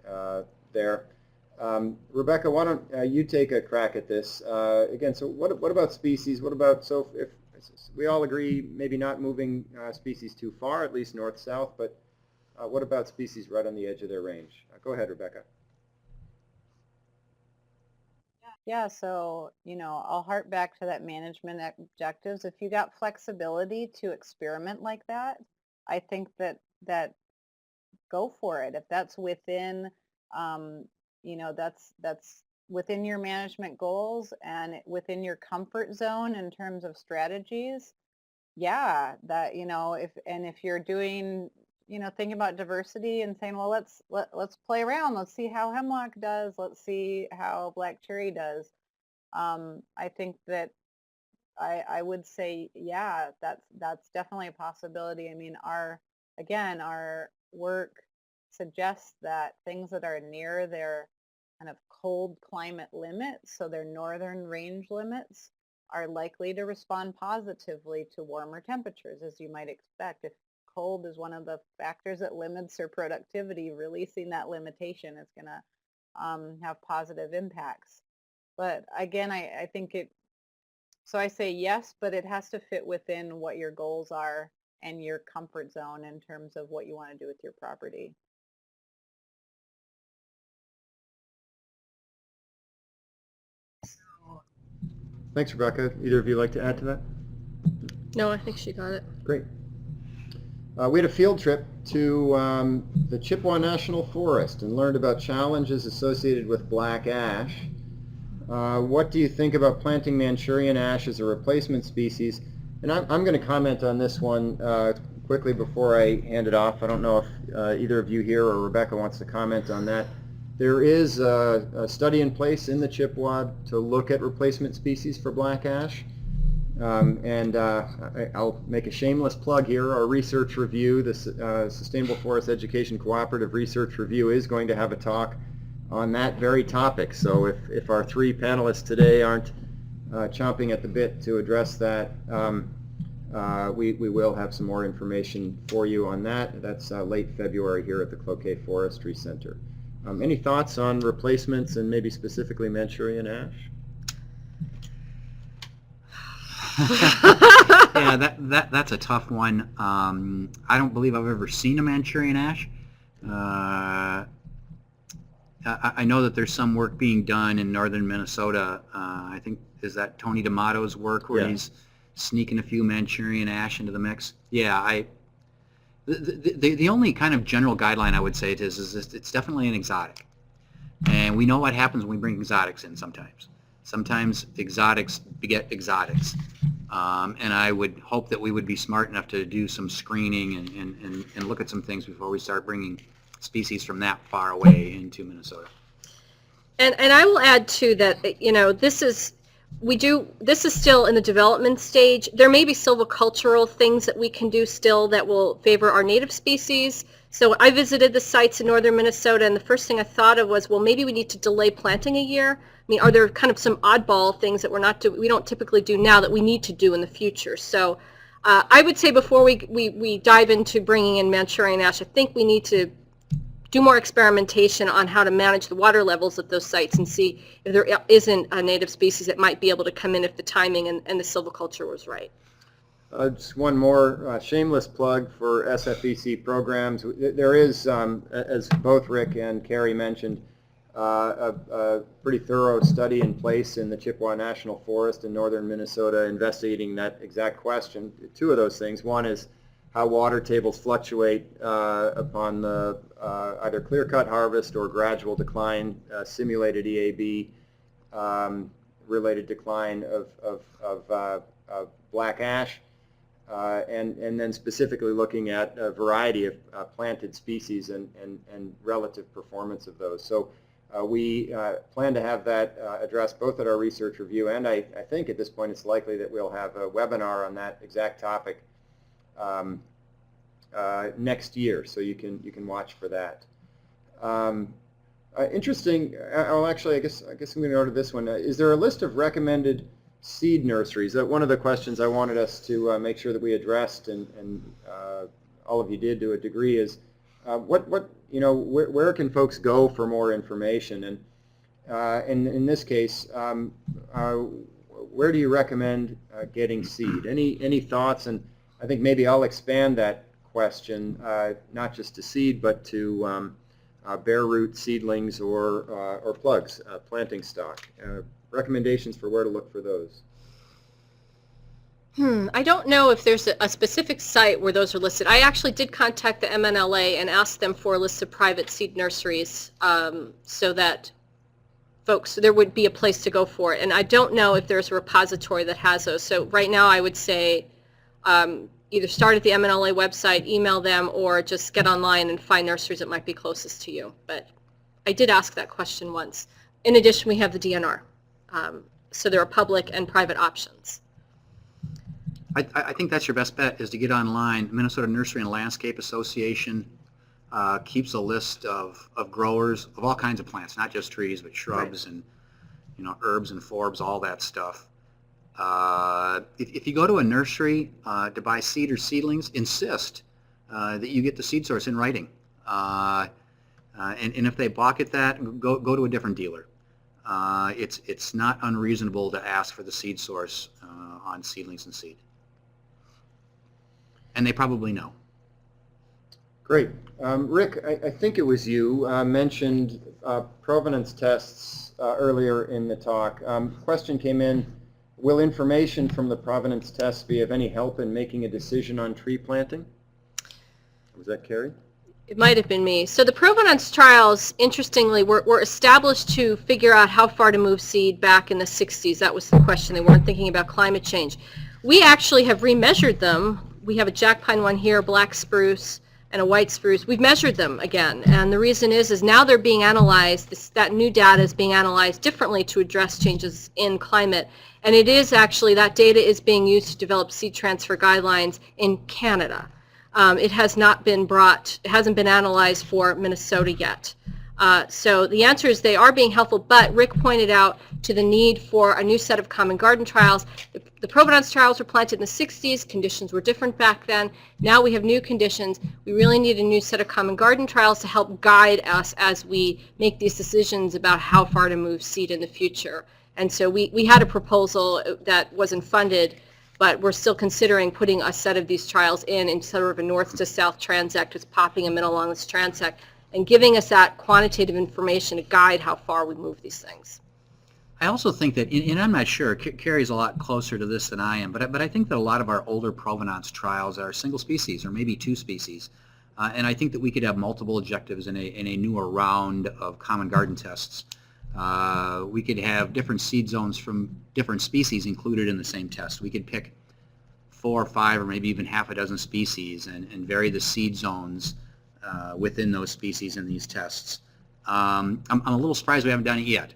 there. Rebecca, why don't you take a crack at this again? So what about species? What about, so if we all agree maybe not moving species too far, at least north-south, but what about species right on the edge of their range? Go ahead, Rebecca. Yeah, so, I'll harp back to that management objectives. If you got flexibility to experiment like that, I think that go for it. If that's within, that's within your management goals and within your comfort zone in terms of strategies, yeah, that, if you're doing, thinking about diversity and saying, well, let's play around, let's see how hemlock does, let's see how black cherry does. I think that I would say, yeah, that's definitely a possibility. I mean, our work suggests that things that are near their kind of cold climate limits, so their northern range limits, are likely to respond positively to warmer temperatures, as you might expect. If cold is one of the factors that limits their productivity, releasing that limitation is going to have positive impacts. But again, I think so I say yes, but it has to fit within what your goals are and your comfort zone in terms of what you want to do with your property. Thanks, Rebecca. Either of you like to add to that? No, I think she got it. Great. We had a field trip to the Chippewa National Forest and learned about challenges associated with black ash. What do you think about planting Manchurian ash as a replacement species? And I'm going to comment on this one quickly before I hand it off. I don't know if either of you here or Rebecca wants to comment on that. There is a study in place in the Chippewa to look at replacement species for black ash. I'll make a shameless plug here. Our research review, the Sustainable Forest Education Cooperative Research Review, is going to have a talk on that very topic. So if our 3 panelists today aren't chomping at the bit to address that, we will have some more information for you on that. That's late February here at the Cloquet Forestry Center. Any thoughts on replacements and maybe specifically Manchurian ash? Yeah, that's a tough one. I don't believe I've ever seen a Manchurian ash. I know that there's some work being done in northern Minnesota. I think, is that Tony D'Amato's work where he's sneaking a few Manchurian ash into the mix? Yeah, the only kind of general guideline I would say it is it's definitely an exotic. And we know what happens when we bring exotics in sometimes. Sometimes exotics beget exotics. And I would hope that we would be smart enough to do some screening and look at some things before we start bringing species from that far away into Minnesota. And I will add too that, this is, This is still in the development stage. There may be silvicultural things that we can do still that will favor our native species. So I visited the sites in northern Minnesota, and the first thing I thought of was, well, maybe we need to delay planting a year. I mean, are there kind of some oddball things that we don't typically do now that we need to do in the future? So I would say before we dive into bringing in Manchurian ash, I think we need to do more experimentation on how to manage the water levels at those sites and see if there isn't a native species that might be able to come in if the timing and the silviculture was right. Just one more shameless plug for SFEC programs. There is, as both Rick and Carrie mentioned, a pretty thorough study in place in the Chippewa National Forest in northern Minnesota investigating that exact question. Two of those things. One is how water tables fluctuate upon the either clear-cut harvest or gradual decline, simulated EAB related decline of black ash, and then specifically looking at a variety of planted species and relative performance of those. So we plan to have that addressed both at our research review, and I think at this point it's likely that we'll have a webinar on that exact topic next year, so you can watch for that. Interesting. Actually, I guess I'm going to go to this one. Is there a list of recommended seed nurseries? One of the questions I wanted us to make sure that we addressed, and all of you did to a degree, is where can folks go for more information? And in this case, where do you recommend getting seed? Any thoughts? And I think maybe I'll expand that question, not just to seed, but to bare root seedlings or plugs, planting stock. Recommendations for where to look for those. I don't know if there's a specific site where those are listed. I actually did contact the MNLA and ask them for a list of private seed nurseries so that there would be a place to go for it. And I don't know if there's a repository that has those. So right now I would say either start at the MNLA website, email them, or just get online and find nurseries that might be closest to you. But I did ask that question once. In addition, we have the DNR. So there are public and private options. I think that's your best bet, is to get online. Minnesota Nursery and Landscape Association keeps a list of growers of all kinds of plants, not just trees, but shrubs, right, and herbs and forbs, all that stuff. If you go to a nursery to buy seed or seedlings, insist that you get the seed source in writing. And if they balk at that, go to a different dealer. It's not unreasonable to ask for the seed source on seedlings and seed. And they probably know. Great. Rick, I think it was you mentioned provenance tests earlier in the talk. Question came in, will information from the provenance tests be of any help in making a decision on tree planting? Was that Carrie? It might have been me. So the Provenance Trials, interestingly, were established to figure out how far to move seed back in the 60s. That was the question. They weren't thinking about climate change. We actually have remeasured them. We have a jack pine one here, black spruce, and a white spruce. We've measured them again, and the reason is now they're being analyzed. That new data is being analyzed differently to address changes in climate, and it is actually, that data is being used to develop seed transfer guidelines in Canada. It has not been brought, it hasn't been analyzed for Minnesota yet. So the answer is they are being helpful, but Rick pointed out to the need for a new set of common garden trials. The Provenance trials were planted in the 60s. Conditions were different back then. Now we have new conditions. We really need a new set of common garden trials to help guide us as we make these decisions about how far to move seed in the future. And so we had a proposal that wasn't funded, but we're still considering putting a set of these trials in sort of a north to south transect, just popping them in along this transect, and giving us that quantitative information to guide how far we move these things. I also think that, and I'm not sure, Carrie's a lot closer to this than I am, but I think that a lot of our older provenance trials are single species or maybe two species. And I think that we could have multiple objectives in a newer round of common garden tests. We could have different seed zones from different species included in the same test. We could pick 4 or 5 or maybe even half a dozen species and vary the seed zones within those species in these tests. I'm a little surprised we haven't done it yet.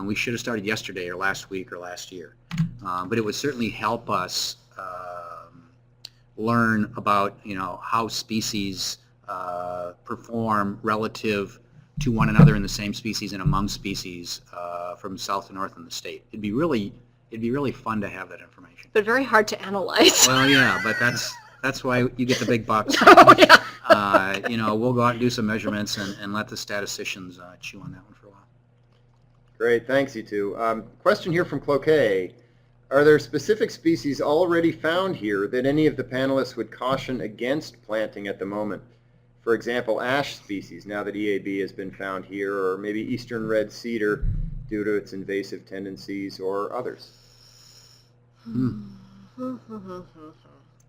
We should have started yesterday or last week or last year. But it would certainly help us learn about, how species perform relative to one another in the same species and among species from south to north in the state. It'd be really fun to have that information. But very hard to analyze. Well, yeah, but that's why you get the big bucks. Oh, yeah. We'll go out and do some measurements and let the statisticians chew on that one for a while. Great, thanks you two. Question here from Cloquet. Are there specific species already found here that any of the panelists would caution against planting at the moment? For example, ash species, now that EAB has been found here, or maybe eastern red cedar due to its invasive tendencies, or others?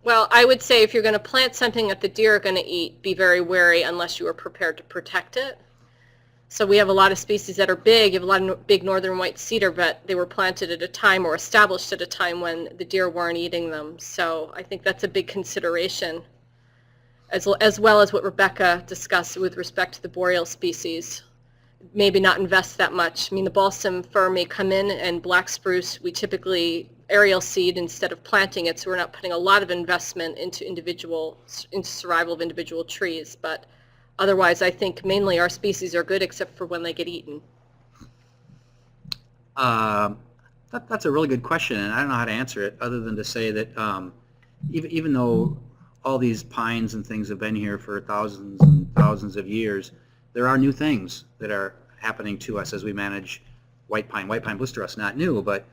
Well, I would say if you're going to plant something that the deer are going to eat, be very wary unless you are prepared to protect it. So we have a lot of species that are big. You have a lot of big northern white cedar, but they were planted at a time or established at a time when the deer weren't eating them. So I think that's a big consideration, as well as what Rebecca discussed with respect to the boreal species. Maybe not invest that much. I mean, the balsam fir may come in, and black spruce, we typically aerial seed instead of planting it, so we're not putting a lot of investment into survival of individual trees. But otherwise, I think mainly our species are good except for when they get eaten. That's a really good question, and I don't know how to answer it other than to say that even though all these pines and things have been here for thousands and thousands of years, there are new things that are happening to us as we manage white pine. White pine blister rust, not new, but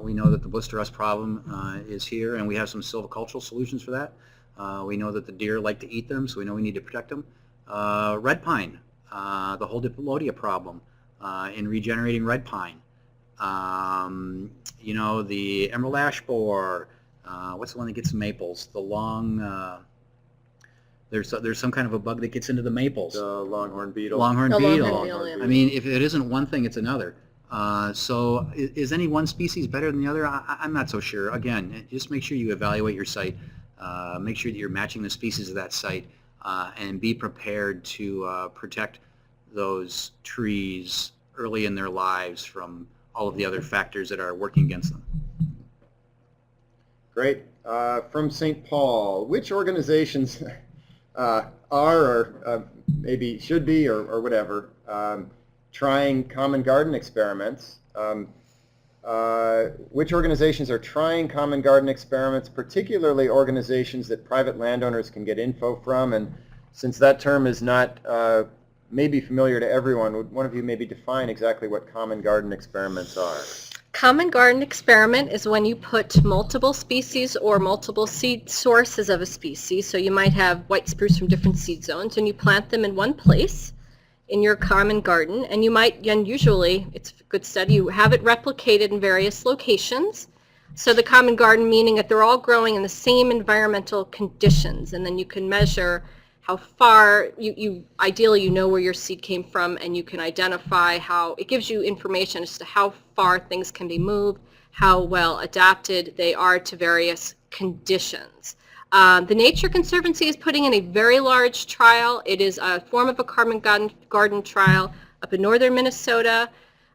we know that the blister rust problem is here, and we have some silvicultural solutions for that. We know that the deer like to eat them, so we know we need to protect them. Red pine, the whole diplodia problem in regenerating red pine. The emerald ash borer. What's the one that gets maples? The long. There's some kind of a bug that gets into the maples. The longhorn beetle. Longhorn The beetle. longhorn beetle, yeah. I mean, if it isn't one thing, it's another. So is any one species better than the other? I'm not so sure. Again, just make sure you evaluate your site. Make sure that you're matching the species of that site, and be prepared to protect those trees early in their lives from all of the other factors that are working against them. Great. From St. Paul, which organizations are or maybe should be or whatever trying common garden experiments? Which organizations are trying common garden experiments, particularly organizations that private landowners can get info from? And since that term is not maybe familiar to everyone, would one of you maybe define exactly what common garden experiments are? Common garden experiment is when you put multiple species or multiple seed sources of a species. So you might have white spruce from different seed zones, and you plant them in one place in your common garden, and you might, and usually, it's a good study, you have it replicated in various locations. So the common garden meaning that they're all growing in the same environmental conditions, and then you can measure how far, ideally you know where your seed came from, and you can identify how, it gives you information as to how far things can be moved, how well adapted they are to various conditions. The Nature Conservancy is putting in a very large trial. It is a form of a common garden trial up in northern Minnesota.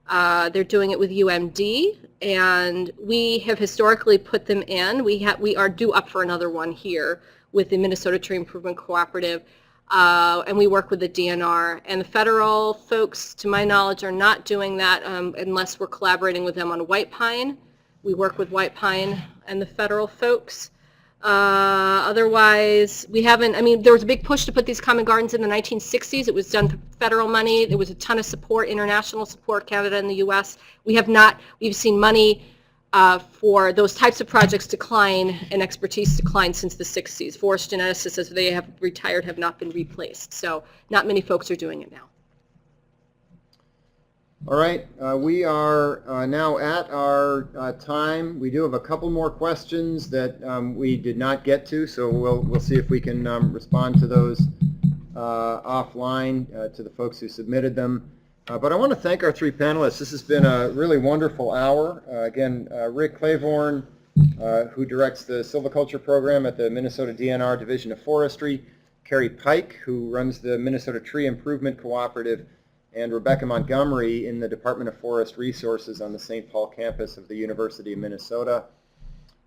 They're doing it with UMD, and we have historically put them in. We are due up for another one here with the Minnesota Tree Improvement Cooperative, and we work with the DNR. And the federal folks, to my knowledge, are not doing that unless we're collaborating with them on white pine. We work with white pine and the federal folks. Otherwise, we haven't, I mean, there was a big push to put these common gardens in the 1960s. It was done through federal money. There was a ton of support, international support, Canada and the U.S. We've seen money for those types of projects decline and expertise decline since the 60s. Forest geneticists, as they have retired, have not been replaced. So not many folks are doing it now. All right, we are now at our time. We do have a couple more questions that we did not get to, so we'll see if we can respond to those offline to the folks who submitted them. But I want to thank our three panelists. This has been a really wonderful hour. Again, Rick Klevorn, who directs the silviculture program at the Minnesota DNR Division of Forestry, Carrie Pike, who runs the Minnesota Tree Improvement Cooperative, and Rebecca Montgomery in the Department of Forest Resources on the St. Paul campus of the University of Minnesota.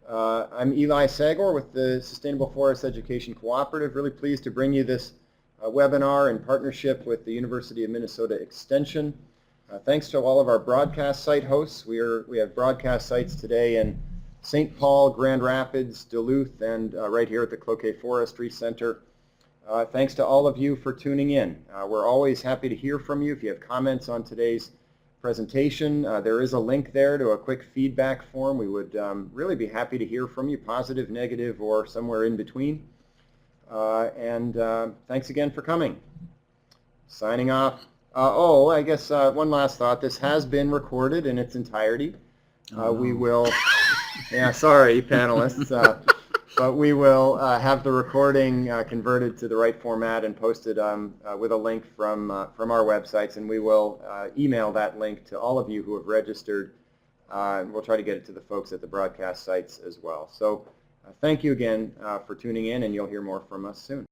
I'm Eli Sagor with the Sustainable Forest Education Cooperative. Really pleased to bring you this webinar in partnership with the University of Minnesota Extension. Thanks to all of our broadcast site hosts. We have broadcast sites today in St. Paul, Grand Rapids, Duluth, and right here at the Cloquet Forestry Center. Thanks to all of you for tuning in. We're always happy to hear from you. If you have comments on today's presentation, there is a link there to a quick feedback form. We would really be happy to hear from you, positive, negative, or somewhere in between. Thanks again for coming. Signing off. I guess one last thought. This has been recorded in its entirety. We will, yeah, sorry, panelists. But we will have the recording converted to the right format and posted with a link from our websites, and we will email that link to all of you who have registered. We'll try to get it to the folks at the broadcast sites as well. So thank you again for tuning in, and you'll hear more from us soon.